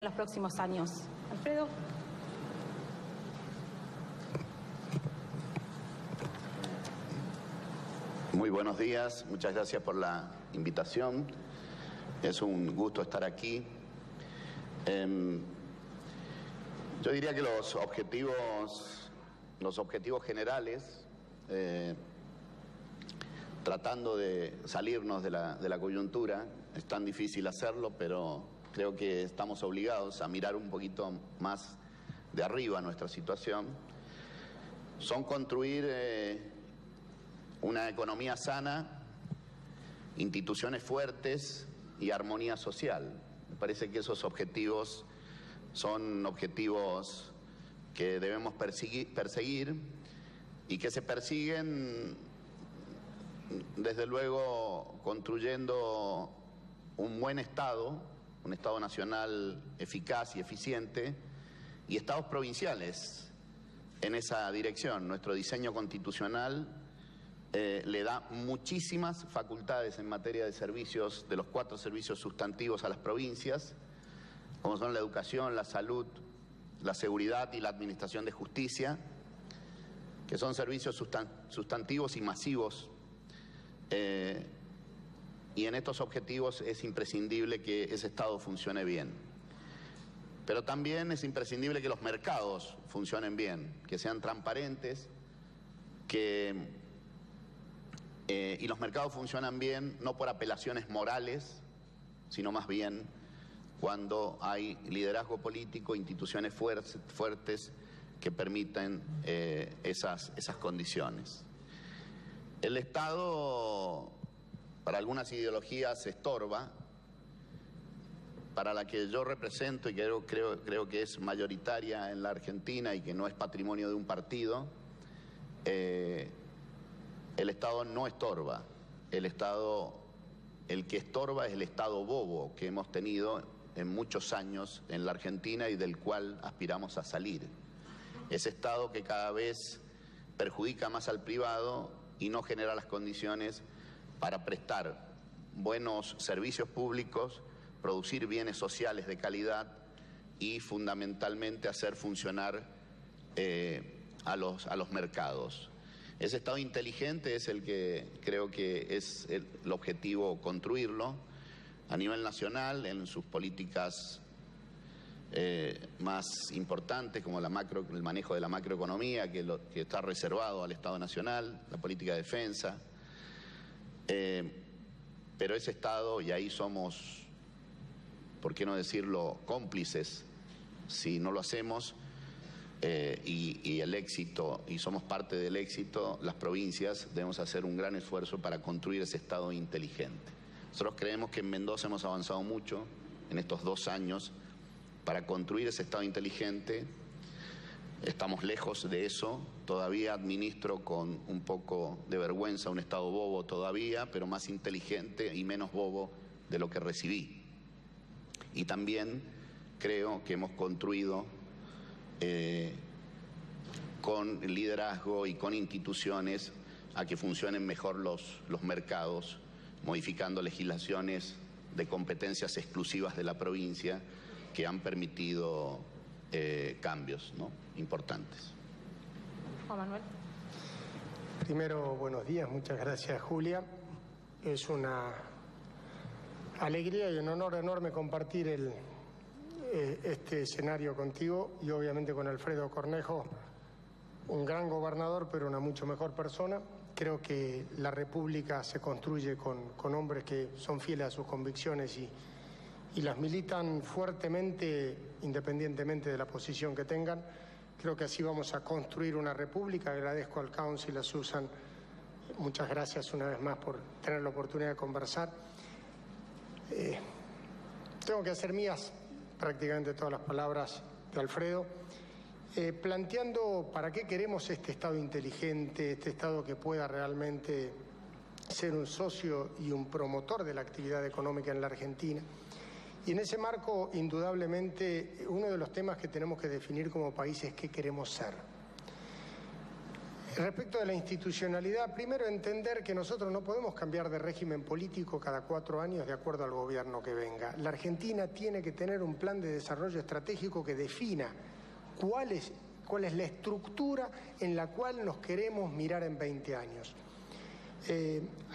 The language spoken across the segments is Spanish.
en los próximos años. Alfredo. Muy buenos días, muchas gracias por la invitación. Es un gusto estar aquí. Yo diría que los objetivos generales, tratando de salirnos de la coyuntura, es tan difícil hacerlo, pero creo que estamos obligados a mirar un poquito más de arriba nuestra situación. Son construir una economía sana, instituciones fuertes y armonía social. Me parece que esos objetivos son objetivos que debemos perseguir y que se persiguen, desde luego, construyendo un buen Estado, un Estado nacional eficaz y eficiente, y Estados provinciales en esa dirección. Nuestro diseño constitucional le da muchísimas facultades en materia de servicios, de los 4 servicios sustantivos a las provincias, como son la educación, la salud, la seguridad y la administración de justicia, que son servicios sustantivos y masivos. Y en estos objetivos es imprescindible que ese Estado funcione bien. Pero también es imprescindible que los mercados funcionen bien, que sean transparentes, y los mercados funcionan bien no por apelaciones morales, sino más bien cuando hay liderazgo político, instituciones fuertes que permiten esas condiciones. El Estado, para algunas ideologías, estorba. Para la que yo represento y creo que es mayoritaria en la Argentina y que no es patrimonio de un partido, el Estado no estorba. El que estorba es el Estado bobo que hemos tenido en muchos años en la Argentina y del cual aspiramos a salir. Ese Estado que cada vez perjudica más al privado y no genera las condiciones para prestar buenos servicios públicos, producir bienes sociales de calidad y fundamentalmente hacer funcionar a los mercados. Ese Estado inteligente es el que creo que es el objetivo construirlo a nivel nacional en sus políticas más importantes, como el manejo de la macroeconomía, que está reservado al Estado Nacional, la política de defensa. Pero ese Estado, y ahí somos, ¿por qué no decirlo?, cómplices si no lo hacemos, y el éxito, y somos parte del éxito, las provincias debemos hacer un gran esfuerzo para construir ese Estado inteligente. Nosotros creemos que en Mendoza hemos avanzado mucho en estos 2 años para construir ese Estado inteligente. Estamos lejos de eso, todavía administro con un poco de vergüenza un Estado bobo todavía, pero más inteligente y menos bobo de lo que recibí. Y también creo que hemos construido con liderazgo y con instituciones a que funcionen mejor los mercados, modificando legislaciones de competencias exclusivas de la provincia que han permitido cambios, ¿no?, importantes. Juan Manuel. Primero, buenos días, muchas gracias, Julia. Es una alegría y un honor enorme compartir este escenario contigo y obviamente con Alfredo Cornejo, un gran gobernador, pero una mucho mejor persona. Creo que la República se construye con hombres que son fieles a sus convicciones y las militan fuertemente, independientemente de la posición que tengan. Creo que así vamos a construir una república. Agradezco al Council, a Susan. Muchas gracias una vez más por tener la oportunidad de conversar. Tengo que hacer mías prácticamente todas las palabras de Alfredo, planteando para qué queremos este Estado inteligente, este Estado que pueda realmente ser un socio y un promotor de la actividad económica en la Argentina. Y en ese marco, indudablemente, uno de los temas que tenemos que definir como país es qué queremos ser. Respecto de la institucionalidad, primero entender que nosotros no podemos cambiar de régimen político cada 4 años de acuerdo al gobierno que venga. La Argentina tiene que tener un plan de desarrollo estratégico que defina cuál es la estructura en la cual nos queremos mirar en 20 años.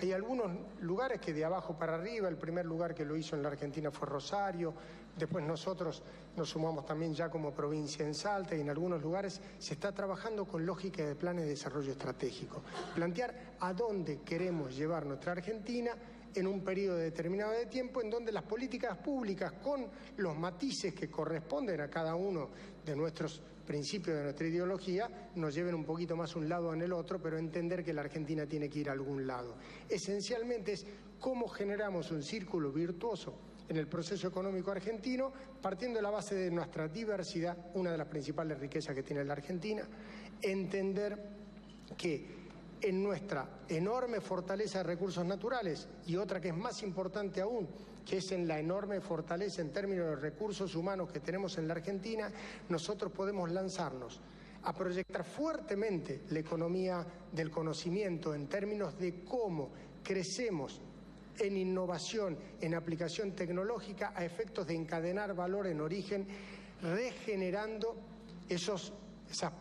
Hay algunos lugares que de abajo para arriba, el primer lugar que lo hizo en la Argentina fue Rosario, después nosotros nos sumamos también ya como provincia en Salta, y en algunos lugares se está trabajando con lógica de planes de desarrollo estratégico. Plantear a dónde queremos llevar nuestra Argentina en un periodo determinado de tiempo, en donde las políticas públicas, con los matices que corresponden a cada uno de nuestros principios de nuestra ideología, nos lleven un poquito más un lado en el otro, pero entender que la Argentina tiene que ir a algún lado. Esencialmente es cómo generamos un círculo virtuoso en el proceso económico argentino, partiendo de la base de nuestra diversidad, una de las principales riquezas que tiene la Argentina, entender que en nuestra enorme fortaleza de recursos naturales, y otra que es más importante aún, que es en la enorme fortaleza en términos de recursos humanos que tenemos en la Argentina, nosotros podemos lanzarnos a proyectar fuertemente la economía del conocimiento en términos de cómo crecemos en innovación, en aplicación tecnológica, a efectos de encadenar valor en origen, regenerando esas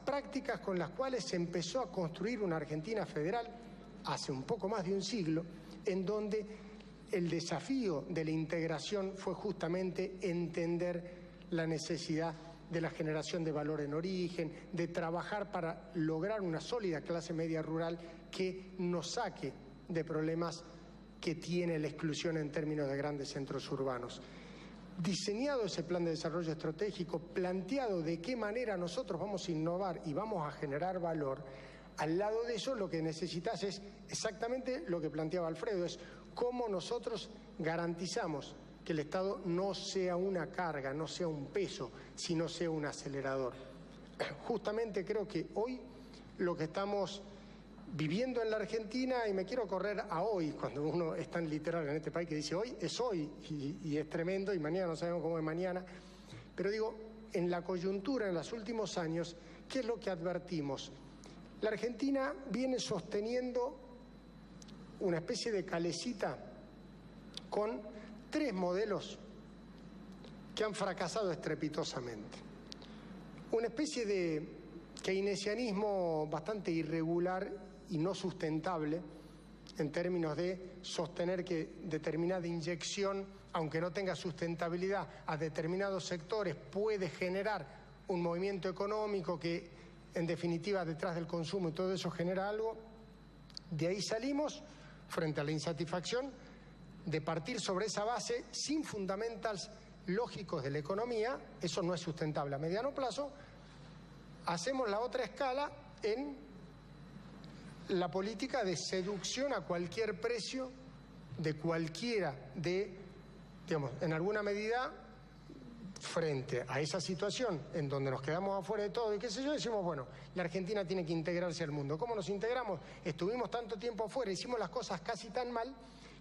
prácticas con las cuales se empezó a construir una Argentina federal hace un poco más de un siglo, en donde el desafío de la integración fue justamente entender la necesidad de la generación de valor en origen, de trabajar para lograr una sólida clase media rural que nos saque de problemas que tiene la exclusión en términos de grandes centros urbanos. Diseñado ese plan de desarrollo estratégico, planteado de qué manera nosotros vamos a innovar y vamos a generar valor, al lado de eso lo que necesitas es exactamente lo que planteaba Alfredo, es cómo nosotros garantizamos que el Estado no sea una carga, no sea un peso, sino sea un acelerador. Justamente creo que hoy lo que estamos viviendo en la Argentina, y me quiero correr a hoy, cuando uno es tan literal en este país que dice hoy, y es tremendo, y mañana no sabemos cómo es mañana, pero digo, en la coyuntura, en los últimos años, ¿qué es lo que advertimos? La Argentina viene sosteniendo una especie de calecita con 3 modelos que han fracasado estrepitosamente. Una especie de keynesianismo bastante irregular y no sustentable en términos de sostener que determinada inyección, aunque no tenga sustentabilidad a determinados sectores, puede generar un movimiento económico que, en definitiva, detrás del consumo y todo eso genera algo. De ahí salimos frente a la insatisfacción de partir sobre esa base sin fundamentals lógicos de la economía. Eso no es sustentable a mediano plazo. Hacemos la otra escala en la política de seducción a cualquier precio de cualquiera de, digamos, en alguna medida, frente a esa situación en donde nos quedamos afuera de todo y qué sé yo, decimos, bueno, la Argentina tiene que integrarse al mundo. ¿Cómo nos integramos? Estuvimos tanto tiempo afuera, hicimos las cosas casi tan mal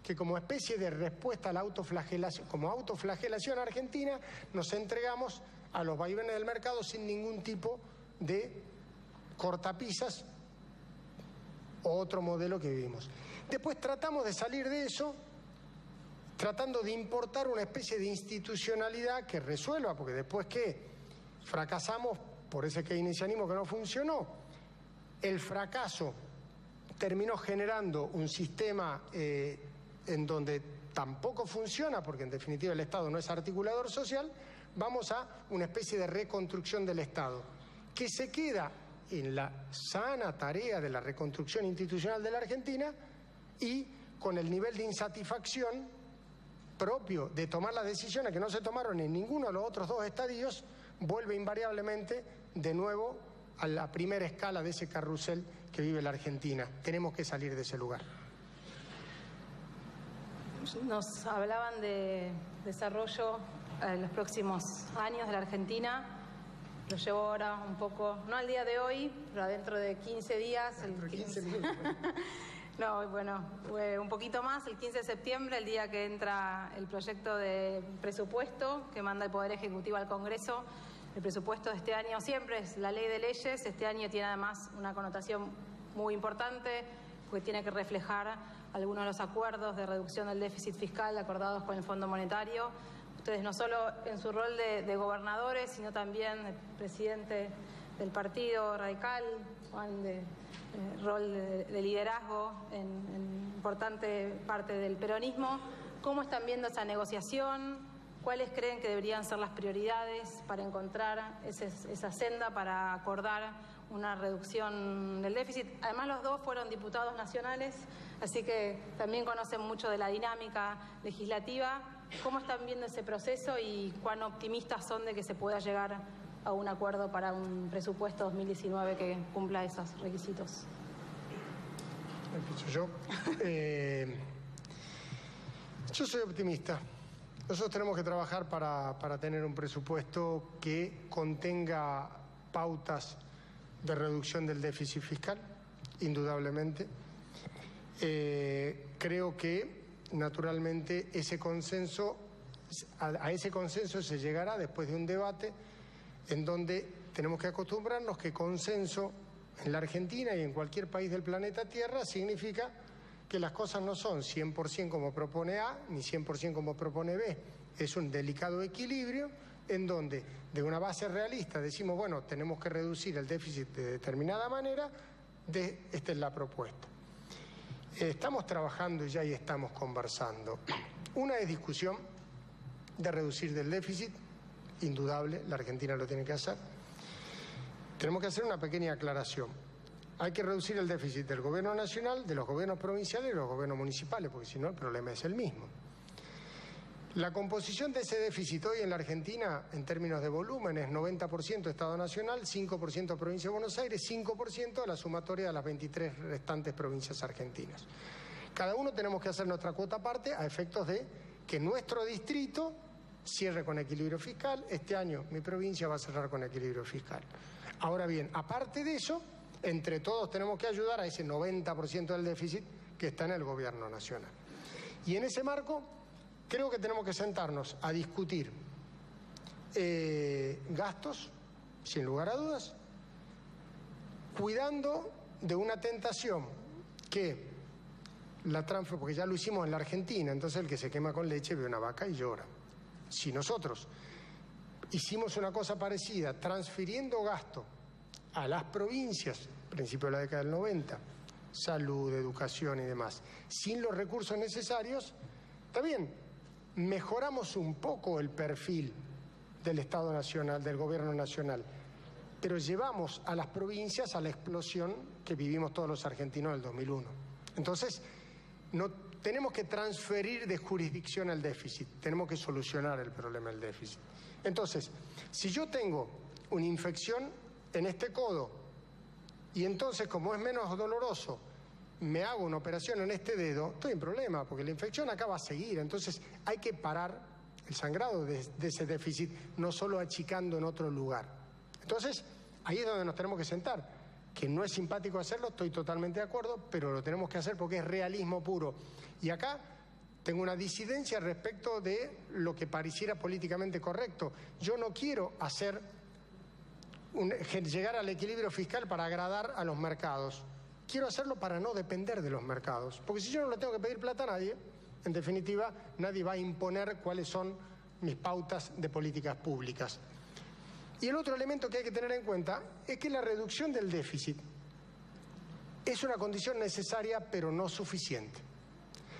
que, como especie de respuesta a la autoflagelación, como autoflagelación argentina, nos entregamos a los vaivenes del mercado sin ningún tipo de cortapisas o otro modelo que vivimos. Después tratamos de salir de eso tratando de importar una especie de institucionalidad que resuelva, porque después que fracasamos por ese keynesianismo que no funcionó, el fracaso terminó generando un sistema en donde tampoco funciona, porque en definitiva el Estado no es articulador social. Vamos a una especie de reconstrucción del Estado, que se queda en la sana tarea de la reconstrucción institucional de la Argentina y con el nivel de insatisfacción propio de tomar las decisiones que no se tomaron en ninguno de los otros 2 estadios, vuelve invariablemente de nuevo a la primera escala de ese carrusel que vive la Argentina. Tenemos que salir de ese lugar. Nos hablaban de desarrollo en los próximos años de la Argentina. Lo llevo ahora un poco, no al día de hoy, pero dentro de 15 días. Dentro de 15 minutos. No, bueno, un poquito más, el 15 de septiembre, el día que entra el proyecto de presupuesto que manda el Poder Ejecutivo al Congreso. El presupuesto de este año siempre es la ley de leyes, este año tiene además una connotación muy importante porque tiene que reflejar algunos de los acuerdos de reducción del déficit fiscal acordados con el Fondo Monetario. Ustedes no solo en su rol de gobernadores, sino también de presidente del Partido Radical, Juan, de rol de liderazgo en importante parte del peronismo. ¿Cómo están viendo esa negociación? ¿Cuáles creen que deberían ser las prioridades para encontrar esa senda para acordar una reducción del déficit? Además, los dos fueron diputados nacionales, así que también conocen mucho de la dinámica legislativa. ¿Cómo están viendo ese proceso y cuán optimistas son de que se pueda llegar a un acuerdo para un presupuesto 2019 que cumpla esos requisitos? Empiezo yo soy optimista. Nosotros tenemos que trabajar para tener un presupuesto que contenga pautas de reducción del déficit fiscal, indudablemente. Creo que, naturalmente, a ese consenso se llegará después de un debate en donde tenemos que acostumbrarnos que consenso en la Argentina y en cualquier país del planeta Tierra significa que las cosas no son 100% como propone A ni 100% como propone B. Es un delicado equilibrio en donde de una base realista decimos, bueno, tenemos que reducir el déficit de determinada manera, esta es la propuesta. Estamos trabajando ya y estamos conversando. Una es discusión de reducir del déficit, indudable, la Argentina lo tiene que hacer. Tenemos que hacer una pequeña aclaración. Hay que reducir el déficit del gobierno nacional, de los gobiernos provinciales y de los gobiernos municipales, porque si no el problema es el mismo. La composición de ese déficit hoy en la Argentina, en términos de volumen, es 90% Estado Nacional, 5% Provincia de Buenos Aires, 5% la sumatoria de las 23 restantes provincias argentinas. Cada uno tenemos que hacer nuestra cuota aparte a efectos de que nuestro distrito cierre con equilibrio fiscal. Este año mi provincia va a cerrar con equilibrio fiscal. Ahora bien, aparte de eso, entre todos tenemos que ayudar a ese 90% del déficit que está en el gobierno nacional. Y en ese marco creo que tenemos que sentarnos a discutir gastos, sin lugar a dudas, cuidando de una tentación que la transforma, porque ya lo hicimos en la Argentina, entonces el que se quema con leche ve una vaca y llora. Si nosotros hicimos una cosa parecida, transfiriendo gasto a las provincias, principio de la década del 90, salud, educación y demás, sin los recursos necesarios, está bien, mejoramos un poco el perfil del Estado Nacional, del Gobierno Nacional, pero llevamos a las provincias a la explosión que vivimos todos los argentinos en el 2001. Entonces, no tenemos que transferir de jurisdicción el déficit, tenemos que solucionar el problema del déficit. Entonces, si yo tengo una infección en este codo y entonces, como es menos doloroso, me hago una operación en este dedo, estoy en problema porque la infección acá va a seguir. Entonces hay que parar el sangrado de ese déficit, no solo achicando en otro lugar. Entonces ahí es donde nos tenemos que sentar. Que no es simpático hacerlo, estoy totalmente de acuerdo, pero lo tenemos que hacer porque es realismo puro. Y acá tengo una disidencia respecto de lo que pareciera políticamente correcto. Yo no quiero llegar al equilibrio fiscal para agradar a los mercados. Quiero hacerlo para no depender de los mercados. Porque si yo no le tengo que pedir plata a nadie, en definitiva, nadie va a imponer cuáles son mis pautas de políticas públicas. Y el otro elemento que hay que tener en cuenta es que la reducción del déficit es una condición necesaria, pero no suficiente.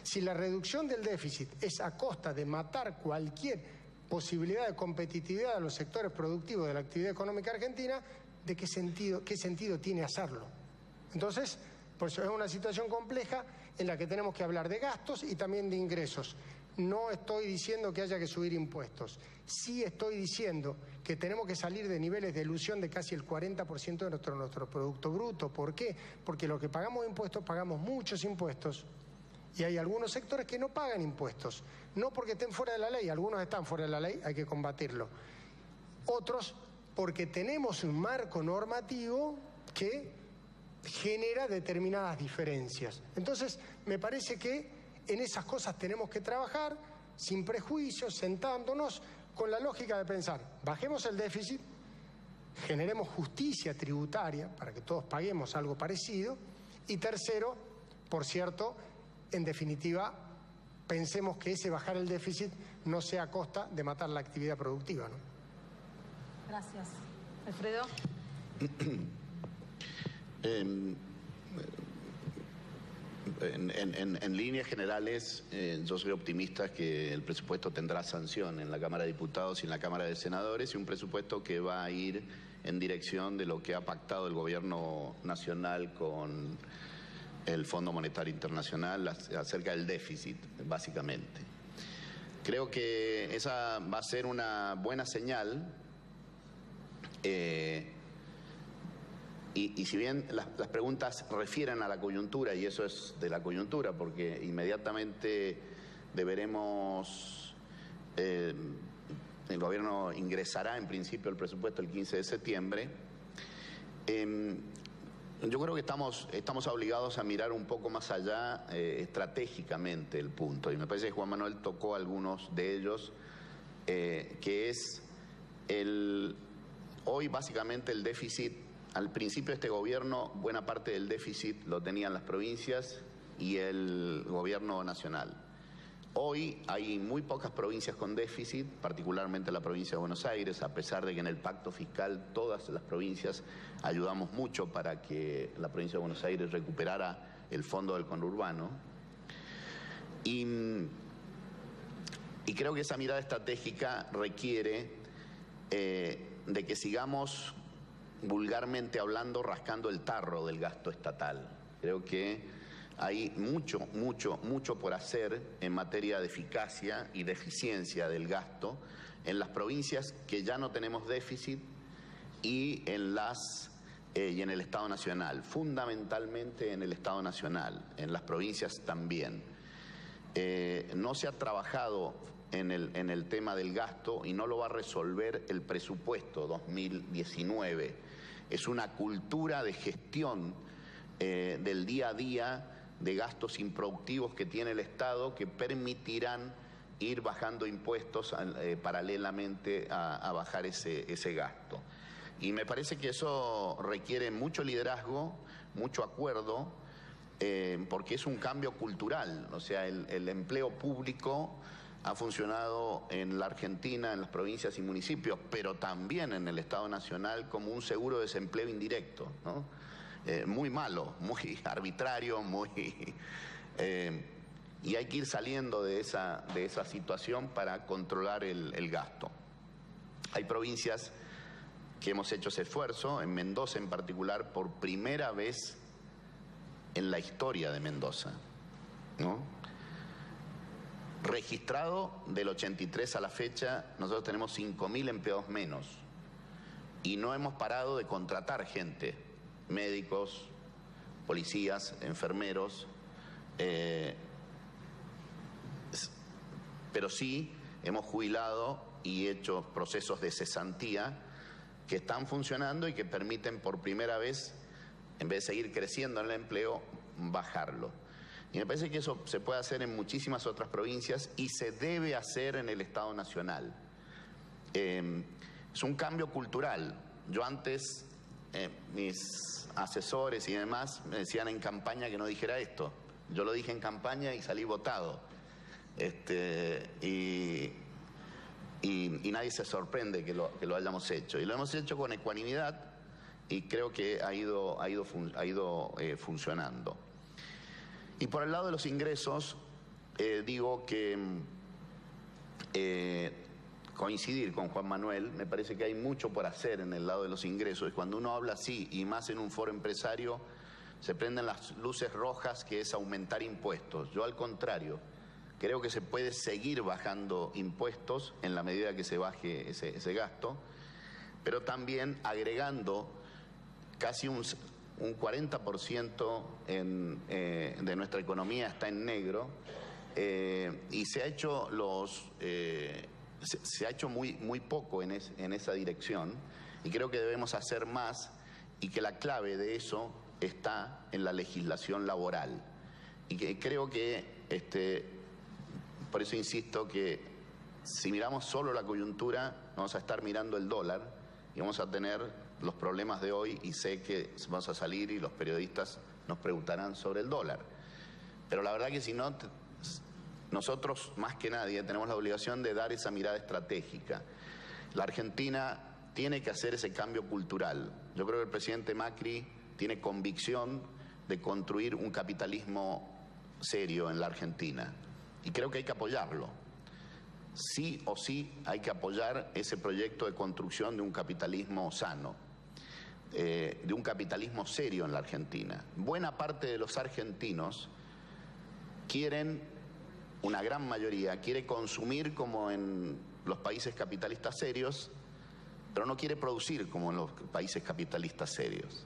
Si la reducción del déficit es a costa de matar cualquier posibilidad de competitividad de los sectores productivos de la actividad económica argentina, ¿de qué sentido tiene hacerlo? Entonces, por eso es una situación compleja en la que tenemos que hablar de gastos y también de ingresos. No estoy diciendo que haya que subir impuestos. Sí estoy diciendo que tenemos que salir de niveles de ilusión de casi el 40% de nuestro Producto Bruto. ¿Por qué? Porque lo que pagamos impuestos, pagamos muchos impuestos. Y hay algunos sectores que no pagan impuestos. No porque estén fuera de la ley, algunos están fuera de la ley, hay que combatirlo. Otros porque tenemos un marco normativo que genera determinadas diferencias. Entonces, me parece que en esas cosas tenemos que trabajar sin prejuicios, sentándonos con la lógica de pensar, bajemos el déficit, generemos justicia tributaria para que todos paguemos algo parecido Y tercero, por cierto, en definitiva, pensemos que ese bajar el déficit no sea a costa de matar la actividad productiva, ¿no? Gracias. Alfredo. En líneas generales, yo soy optimista que el presupuesto tendrá sanción en la Cámara de Diputados y en la Cámara de Senadores, y un presupuesto que va a ir en dirección de lo que ha pactado el Gobierno Nacional con el Fondo Monetario Internacional acerca del déficit, básicamente. Creo que esa va a ser una buena señal. Y si bien las preguntas refieren a la coyuntura, y eso es de la coyuntura, porque inmediatamente deberemos, el gobierno ingresará en principio el presupuesto el 15 de septiembre, yo creo que estamos obligados a mirar un poco más allá estratégicamente el punto, y me parece que Juan Manuel tocó algunos de ellos, que es hoy básicamente el déficit. Al principio de este gobierno, buena parte del déficit lo tenían las provincias y el gobierno nacional. Hoy hay muy pocas provincias con déficit, particularmente la provincia de Buenos Aires, a pesar de que en el pacto fiscal todas las provincias ayudamos mucho para que la provincia de Buenos Aires recuperara el fondo del conurbano. Y creo que esa mirada estratégica requiere de que sigamos, vulgarmente hablando, rascando el tarro del gasto estatal. Creo que hay mucho por hacer en materia de eficacia y de eficiencia del gasto en las provincias que ya no tenemos déficit y en el Estado Nacional, fundamentalmente en el Estado Nacional, en las provincias también. No se ha trabajado en el tema del gasto y no lo va a resolver el presupuesto 2019. Es una cultura de gestión del día a día de gastos improductivos que tiene el Estado que permitirán ir bajando impuestos paralelamente a bajar ese gasto. Y me parece que eso requiere mucho liderazgo, mucho acuerdo, porque es un cambio cultural. O sea, el empleo público ha funcionado en la Argentina, en las provincias y municipios, pero también en el Estado Nacional como un seguro de desempleo indirecto, ¿no? Muy malo, muy arbitrario, y hay que ir saliendo de esa situación para controlar el gasto. Hay provincias que hemos hecho ese esfuerzo, en Mendoza en particular, por primera vez en la historia de Mendoza, ¿no? Registrado del 83 a la fecha, nosotros tenemos 5.000 empleados menos y no hemos parado de contratar gente, médicos, policías, enfermeros, pero sí hemos jubilado y hecho procesos de cesantía que están funcionando y que permiten por primera vez, en vez de seguir creciendo en el empleo, bajarlo. Y me parece que eso se puede hacer en muchísimas otras provincias y se debe hacer en el Estado Nacional. Es un cambio cultural. Yo antes, mis asesores y demás me decían en campaña que no dijera esto. Yo lo dije en campaña y salí votado. Y nadie se sorprende que lo hayamos hecho. Y lo hemos hecho con ecuanimidad y creo que ha ido funcionando. Y por el lado de los ingresos, digo que coincidir con Juan Manuel, me parece que hay mucho por hacer en el lado de los ingresos. Y cuando uno habla así, y más en un foro empresario, se prenden las luces rojas, que es aumentar impuestos. Yo al contrario, creo que se puede seguir bajando impuestos en la medida que se baje ese gasto, pero también agregando casi un 40% de nuestra economía está en negro, y se ha hecho muy poco en esa dirección, y creo que debemos hacer más y que la clave de eso está en la legislación laboral. Y que creo que, por eso insisto que si miramos solo la coyuntura, vamos a estar mirando el dólar y vamos a tener los problemas de hoy, y sé que vamos a salir y los periodistas nos nos preguntarán sobre el dólar. Pero la verdad que si no, nosotros más que nadie tenemos la obligación de dar esa mirada estratégica. La Argentina tiene que hacer ese cambio cultural. Yo creo que el presidente Macri tiene convicción de construir un capitalismo serio en la Argentina y creo que hay que apoyarlo. Sí o sí hay que apoyar ese proyecto de construcción de un capitalismo sano, de un capitalismo serio en la Argentina. Buena parte de los argentinos quieren, una gran mayoría, quiere consumir como en los países capitalistas serios, pero no quiere producir como en los países capitalistas serios.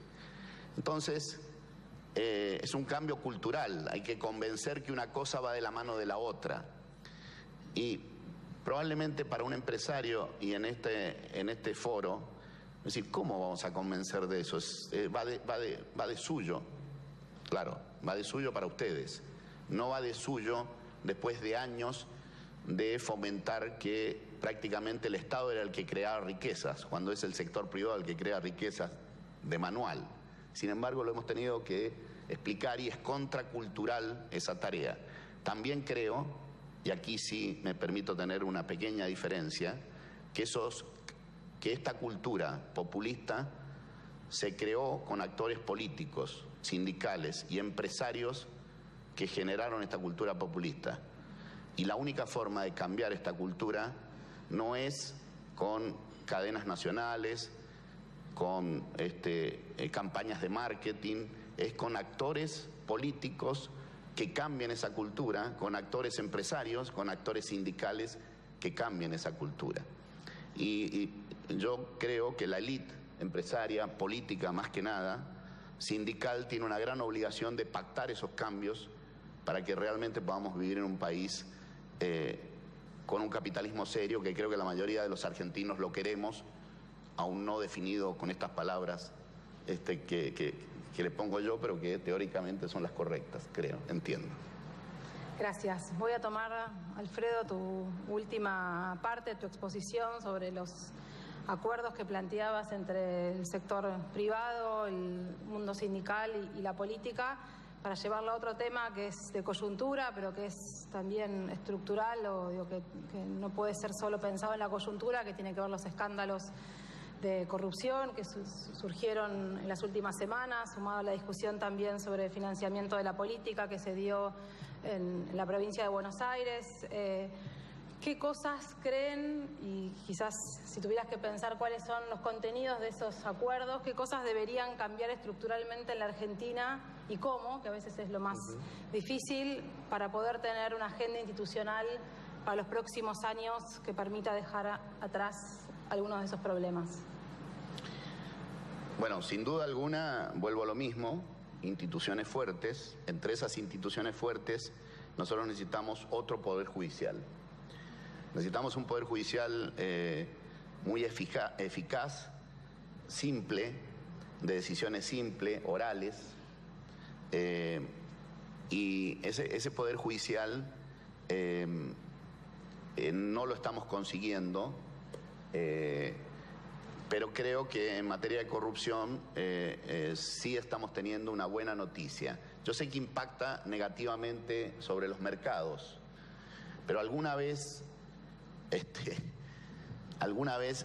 Entonces, es un cambio cultural, hay que convencer que una cosa va de la mano de la otra. Y probablemente para un empresario, y en este foro, es decir, ¿cómo vamos a convencer de eso? Va de suyo, claro, va de suyo para ustedes, no va de suyo después de años de fomentar que prácticamente el Estado era el que creaba riquezas, cuando es el sector privado el que crea riquezas de manual. Sin embargo, lo hemos tenido que explicar y es contracultural esa tarea. También creo, y aquí sí me permito tener una pequeña diferencia, que esta cultura populista se creó con actores políticos, sindicales y empresarios que generaron esta cultura populista. Y la única forma de cambiar esta cultura no es con cadenas nacionales, con campañas de marketing, es con actores políticos que cambien esa cultura, con actores empresarios, con actores sindicales que cambien esa cultura. Y yo creo que la élite empresaria, política más que nada, sindical, tiene una gran obligación de pactar esos cambios para que realmente podamos vivir en un país con un capitalismo serio, que creo que la mayoría de los argentinos lo queremos, aún no definido con estas palabras que le pongo yo, pero que teóricamente son las correctas, creo, entiendo. Gracias. Voy a tomar, Alfredo, tu última parte de tu exposición sobre los acuerdos que planteabas entre el sector privado, el mundo sindical y la política, para llevarlo a otro tema que es de coyuntura, pero que es también estructural, o digo que no puede ser solo pensado en la coyuntura, que tiene que ver los escándalos de corrupción que surgieron en las últimas semanas, sumado a la discusión también sobre financiamiento de la política que se dio en la provincia de Buenos Aires. ¿Qué cosas creen, y quizás si tuvieras que pensar cuáles son los contenidos de esos acuerdos, qué cosas deberían cambiar estructuralmente en la Argentina y cómo, que a veces es lo más difícil, para poder tener una agenda institucional para los próximos años que permita dejar atrás algunos de esos problemas? Bueno, sin duda alguna, vuelvo a lo mismo, instituciones fuertes. Entre esas instituciones fuertes, nosotros necesitamos otro poder judicial. Necesitamos un poder judicial muy eficaz, simple, de decisiones simples, orales, y ese poder judicial no lo estamos consiguiendo. Pero creo que en materia de corrupción sí estamos teniendo una buena noticia. Yo sé que impacta negativamente sobre los mercados, pero alguna vez,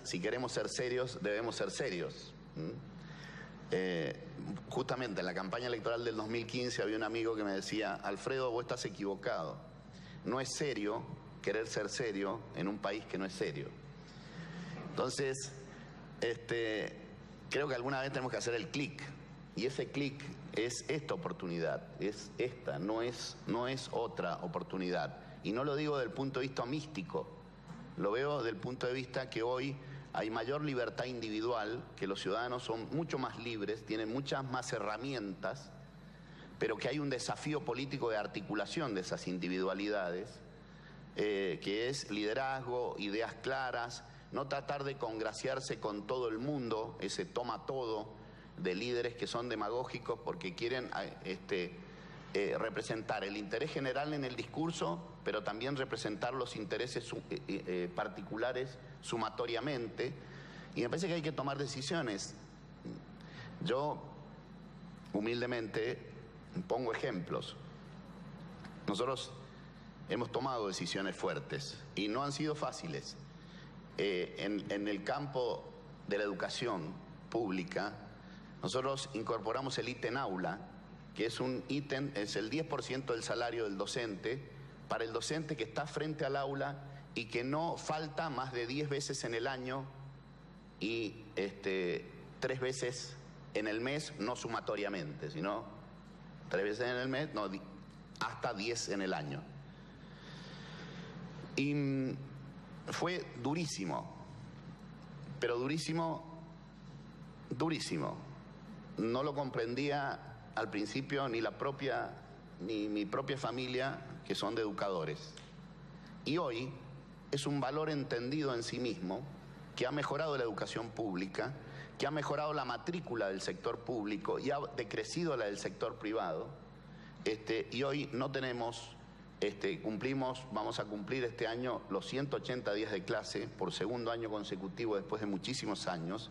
si queremos ser serios, debemos ser serios. Justamente en la campaña electoral del 2015 había un amigo que me decía: Alfredo, vos estás equivocado. No es serio querer ser serio en un país que no es serio. Entonces, creo que alguna vez tenemos que hacer el clic, y ese clic es esta oportunidad, es esta, no es otra oportunidad. Y no lo digo desde el punto de vista místico, lo veo desde el punto de vista que hoy hay mayor libertad individual, que los ciudadanos son mucho más libres, tienen muchas más herramientas, pero que hay un desafío político de articulación de esas individualidades, que es liderazgo, ideas claras, no tratar de congraciarse con todo el mundo, ese toma todo de líderes que son demagógicos porque quieren representar el interés general en el discurso, pero también representar los intereses particulares sumatoriamente. Y me parece que hay que tomar decisiones. Yo, humildemente, Pongo ejemplos. Nosotros hemos tomado decisiones fuertes y no han sido fáciles. En el campo de la educación pública, nosotros incorporamos el ítem aula, que es un ítem, es el 10% del salario del docente, para el docente que está frente al aula y que no falta más de 10 veces en el año y 3 veces en el mes, no sumatoriamente, sino 3 veces en el mes, no, hasta 10 en el año. Y fue durísimo, pero durísimo, durísimo. No lo comprendía al principio ni mi propia familia, que son de educadores. Y hoy es un valor entendido en sí mismo, que ha mejorado la educación pública, que ha mejorado la matrícula del sector público y ha decrecido la del sector privado. Y hoy no tenemos, vamos a cumplir este año los 180 días de clase por segundo año consecutivo después de muchísimos años.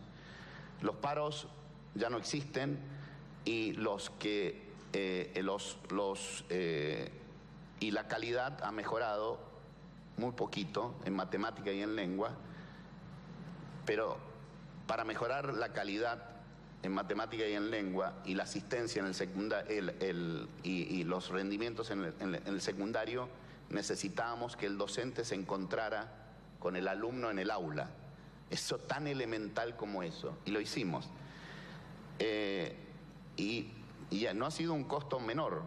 Los paros ya no existen y y la calidad ha mejorado muy poquito en matemática y en lengua, pero para mejorar la calidad en matemática y en lengua y la asistencia en el secundario y los rendimientos en el secundario, necesitábamos que el docente se encontrara con el alumno en el aula. Eso tan elemental como eso, y lo hicimos. Y no ha sido un costo menor,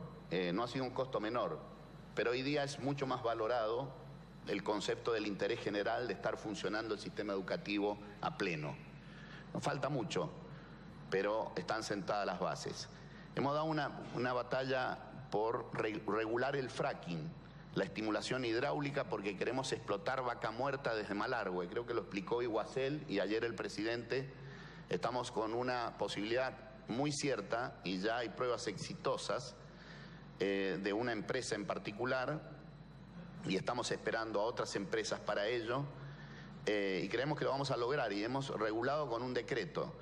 pero hoy día es mucho más valorado el concepto del interés general, de estar funcionando el sistema educativo a pleno. Nos falta mucho, pero están sentadas las bases. Hemos dado una batalla por regular el fracking, la estimulación hidráulica, porque queremos explotar Vaca Muerta desde Malargüe. Creo que lo explicó Iguacel y ayer el presidente. Estamos con una posibilidad muy cierta, y ya hay pruebas exitosas, de una empresa en particular, y estamos esperando a otras empresas para ello, y creemos que lo vamos a lograr, y hemos regulado con un decreto.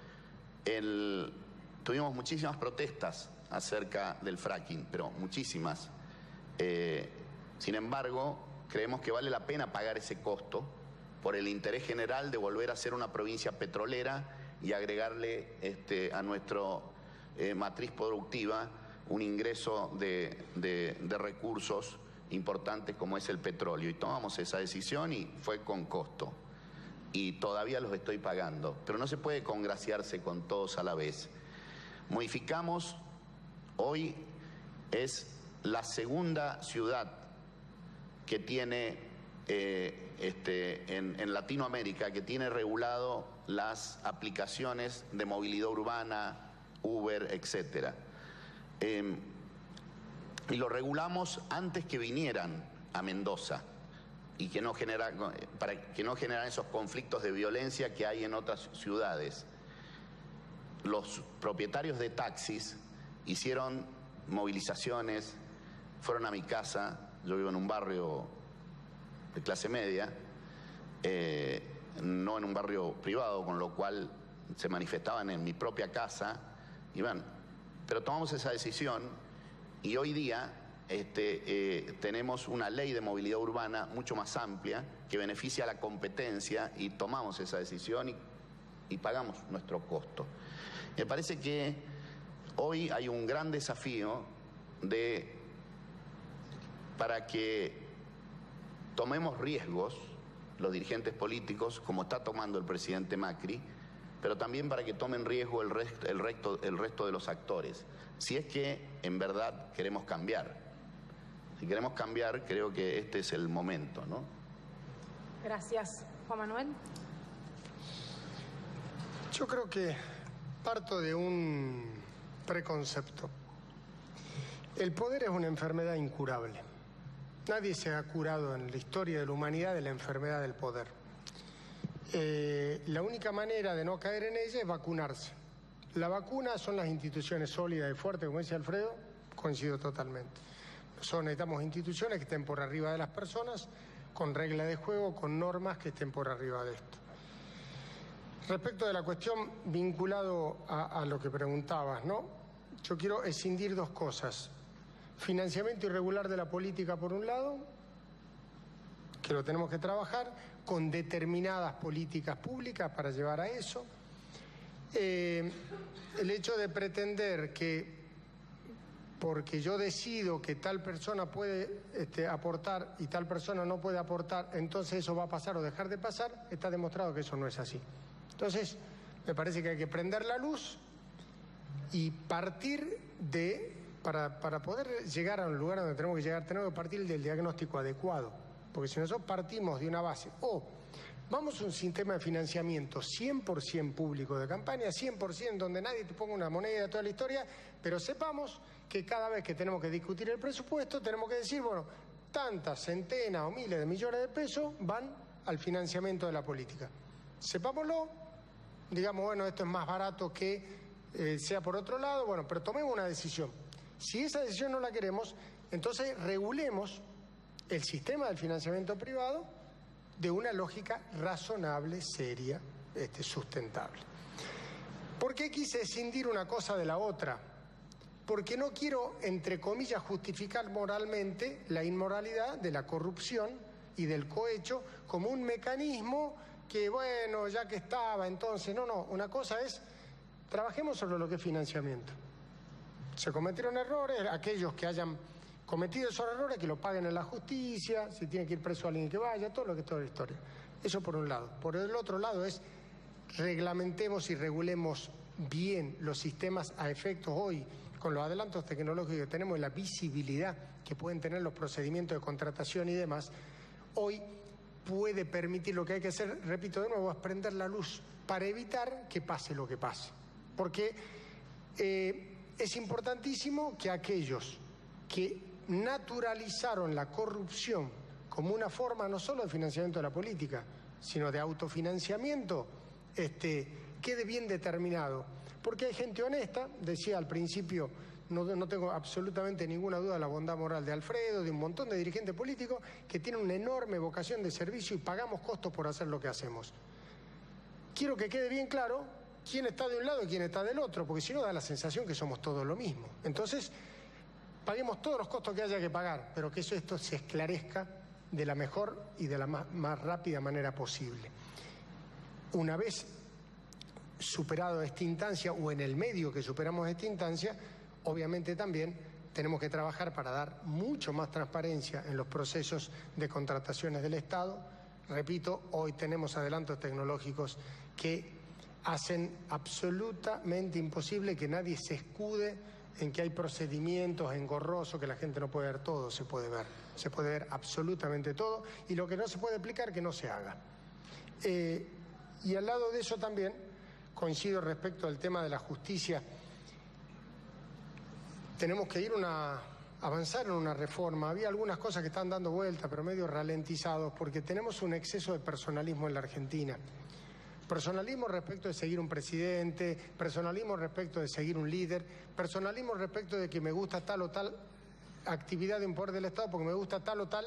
Tuvimos muchísimas protestas acerca del fracking, pero muchísimas. Sin embargo, creemos que vale la pena pagar ese costo por el interés general de volver a ser una provincia petrolera y agregarle a nuestro matriz productiva un ingreso de recursos importantes como es el petróleo. Y tomamos esa decisión y fue con costo. Y todavía los estoy pagando. Pero no se puede congraciarse con todos a la vez. Modificamos, hoy es la segunda ciudad que tiene en Latinoamérica, que tiene regulado las aplicaciones de movilidad urbana, Uber, etcétera. Y lo regulamos antes que vinieran a Mendoza y para que no generaran esos conflictos de violencia que hay en otras ciudades. Los propietarios de taxis hicieron movilizaciones, fueron a mi casa. Yo vivo en un barrio de clase media, no en un barrio privado, con lo cual se manifestaban en mi propia casa. Y bueno, pero tomamos esa decisión y hoy día tenemos una ley de movilidad urbana mucho más amplia que beneficia a la competencia, y tomamos esa decisión y pagamos nuestro costo. Me parece que hoy hay un gran desafío para que tomemos riesgos los dirigentes políticos, como está tomando el presidente Macri, pero también para que tomen riesgo el resto de los actores. Si es que en verdad queremos cambiar. Si queremos cambiar, creo que este es el momento, ¿no? Gracias. Juan Manuel. Yo creo que parto de un preconcepto. El poder es una enfermedad incurable. Nadie se ha curado en la historia de la humanidad de la enfermedad del poder. La única manera de no caer en ella es vacunarse. La vacuna son las instituciones sólidas y fuertes, como dice Alfredo, coincido totalmente. Necesitamos instituciones que estén por arriba de las personas, con reglas de juego, con normas que estén por arriba de esto. Respecto de la cuestión vinculado a lo que preguntabas, ¿no? yo quiero escindir dos cosas. Financiamiento irregular de la política por un lado, que lo tenemos que trabajar con determinadas políticas públicas para llevar a eso. El hecho de pretender que porque yo decido que tal persona puede aportar y tal persona no puede aportar, entonces eso va a pasar o dejar de pasar, está demostrado que eso no es así. Entonces, me parece que hay que prender la luz y partir para poder llegar a un lugar donde tenemos que llegar, tenemos que partir del diagnóstico adecuado, porque si nosotros partimos de una base, vamos a un sistema de financiamiento 100% público de campaña, 100% donde nadie te ponga una moneda, toda la historia, pero sepamos que cada vez que tenemos que discutir el presupuesto tenemos que decir, bueno, tantas centenas o miles de millones de pesos van al financiamiento de la política. Sepámoslo, digamos, bueno, esto es más barato que sea por otro lado, bueno, pero tomemos una decisión. Si esa decisión no la queremos, entonces regulemos el sistema del financiamiento privado de una lógica razonable, seria, sustentable. ¿Por qué quise escindir una cosa de la otra? Porque no quiero, entre comillas, justificar moralmente la inmoralidad de la corrupción y del cohecho como un mecanismo que, bueno, ya que estaba, entonces, no, una cosa es, trabajemos sobre lo que es financiamiento. Se cometieron errores, aquellos que hayan cometido esos errores, que lo paguen en la justicia, si tiene que ir preso alguien que vaya, todo lo que es toda la historia. Eso por un lado. Por el otro lado es, reglamentemos y regulemos bien los sistemas a efectos hoy, con los adelantos tecnológicos que tenemos y la visibilidad que pueden tener los procedimientos de contratación y demás, hoy puede permitir lo que hay que hacer, repito de nuevo, es prender la luz para evitar que pase lo que pase. Porque es importantísimo que aquellos que naturalizaron la corrupción como una forma no solo de financiamiento de la política, sino de autofinanciamiento, quede bien determinado. Porque hay gente honesta, decía al principio, no tengo absolutamente ninguna duda de la bondad moral de Alfredo, de un montón de dirigentes políticos que tienen una enorme vocación de servicio y pagamos costos por hacer lo que hacemos. Quiero que quede bien claro quién está de un lado y quién está del otro, porque si no da la sensación que somos todos lo mismo. Entonces, paguemos todos los costos que haya que pagar, pero que esto se esclarezca de la mejor y de la más rápida manera posible. Una vez superado esta instancia, o en el medio que superamos esta instancia, obviamente también tenemos que trabajar para dar mucho más transparencia en los procesos de contrataciones del Estado. Repito, hoy tenemos adelantos tecnológicos que hacen absolutamente imposible que nadie se escude en que hay procedimientos engorrosos, que la gente no puede ver todo, se puede ver absolutamente todo, y lo que no se puede explicar que no se haga. Y al lado de eso también coincido respecto al tema de la justicia. Tenemos que avanzar en una reforma. Había algunas cosas que están dando vuelta, pero medio ralentizados, porque tenemos un exceso de personalismo en la Argentina. Personalismo respecto de seguir un presidente, personalismo respecto de seguir un líder, personalismo respecto de que me gusta tal o tal actividad de un poder del Estado porque me gusta tal o tal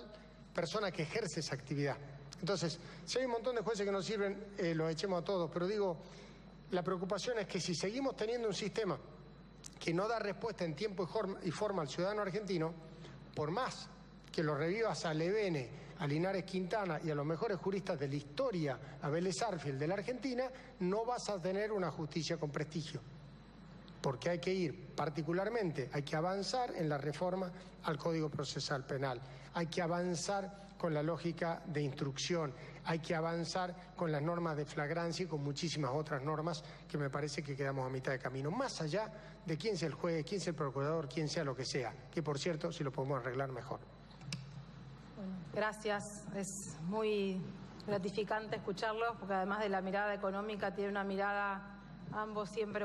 persona que ejerce esa actividad. Entonces, si hay un montón de jueces que nos sirven, los echemos a todos, pero digo, la preocupación es que si seguimos teniendo un sistema que no da respuesta en tiempo y forma al ciudadano argentino, por más que lo revivas a Levene, a Linares Quintana y a los mejores juristas de la historia, a Vélez Sarsfield de la Argentina, no vas a tener una justicia con prestigio. Porque hay que ir, particularmente, hay que avanzar en la reforma al Código Procesal Penal, hay que avanzar con la lógica de instrucción, hay que avanzar con las normas de flagrancia y con muchísimas otras normas que me parece que quedamos a mitad de camino, más allá de quién sea el juez, quién sea el procurador, quién sea lo que sea, que por cierto, si lo podemos arreglar mejor. Bueno, gracias, es muy gratificante escucharlos, porque además de la mirada económica tiene una mirada ambos siempre